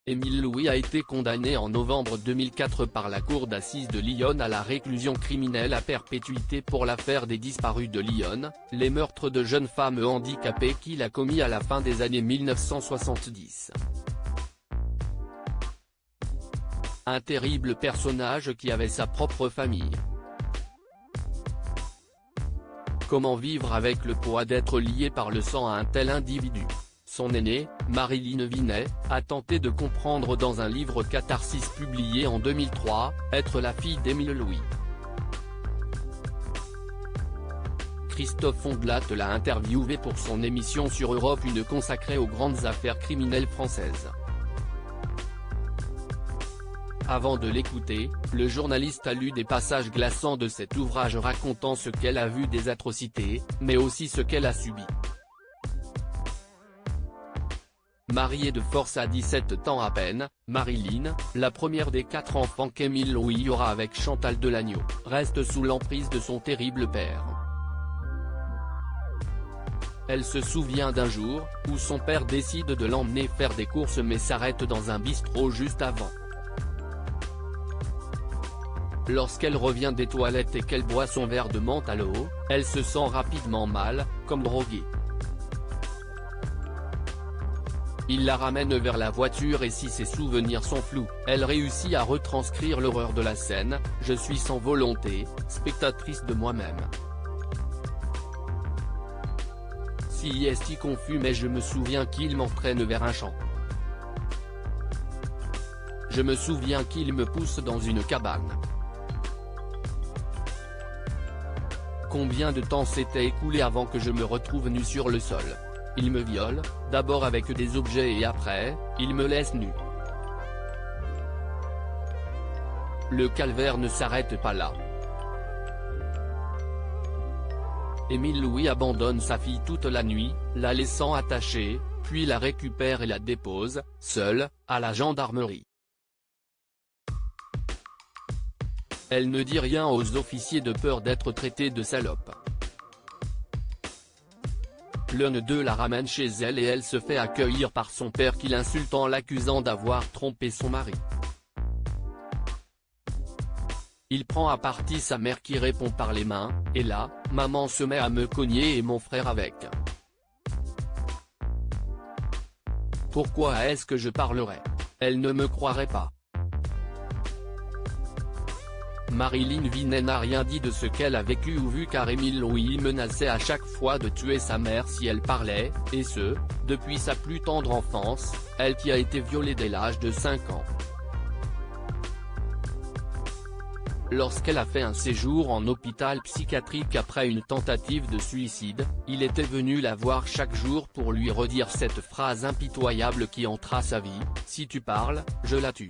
Émile Louis a été condamné en novembre 2004 par la cour d'assises de Lyon à la réclusion criminelle à perpétuité pour l'affaire des disparus de Lyon, les meurtres de jeunes femmes handicapées qu'il a commis à la fin des années 1970. Un terrible personnage qui avait sa propre famille. Comment vivre avec le poids d'être lié par le sang à un tel individu? Son aînée, Marilyn Vinet, a tenté de comprendre dans un livre Catharsis publié en 2003, être la fille d'Émile Louis. Christophe Ondelat l'a interviewé pour son émission sur Europe 1 consacrée aux grandes affaires criminelles françaises. Avant de l'écouter, le journaliste a lu des passages glaçants de cet ouvrage racontant ce qu'elle a vu des atrocités, mais aussi ce qu'elle a subi. Mariée de force à 17 ans à peine, Marilyn, la première des 4 enfants qu'Émile Louis aura avec Chantal Delagneau, reste sous l'emprise de son terrible père. Elle se souvient d'un jour, où son père décide de l'emmener faire des courses mais s'arrête dans un bistrot juste avant. Lorsqu'elle revient des toilettes et qu'elle boit son verre de menthe à l'eau, elle se sent rapidement mal, comme droguée. Il la ramène vers la voiture et si ses souvenirs sont flous, elle réussit à retranscrire l'horreur de la scène, « Je suis sans volonté, spectatrice de moi-même. Si est confus mais je me souviens qu'il m'entraîne vers un champ. Je me souviens qu'il me pousse dans une cabane. Combien de temps s'était écoulé avant que je me retrouve nu sur le sol? Il me viole, d'abord avec des objets et après, il me laisse nu. Le calvaire ne s'arrête pas là. Émile Louis abandonne sa fille toute la nuit, la laissant attachée, puis la récupère et la dépose, seule, à la gendarmerie. Elle ne dit rien aux officiers de peur d'être traitée de salope. L'un d'eux la ramène chez elle et elle se fait accueillir par son père qui l'insulte en l'accusant d'avoir trompé son mari. Il prend à partie sa mère qui répond par les mains, et là, maman se met à me cogner et mon frère avec. Pourquoi est-ce que je parlerais? Elle ne me croirait pas. Marilyn Vinet n'a rien dit de ce qu'elle a vécu ou vu car Émile Louis menaçait à chaque fois de tuer sa mère si elle parlait, et ce, depuis sa plus tendre enfance, elle qui a été violée dès l'âge de 5 ans. Lorsqu'elle a fait un séjour en hôpital psychiatrique après une tentative de suicide, il était venu la voir chaque jour pour lui redire cette phrase impitoyable qui entra sa vie, « Si tu parles, je la tue ».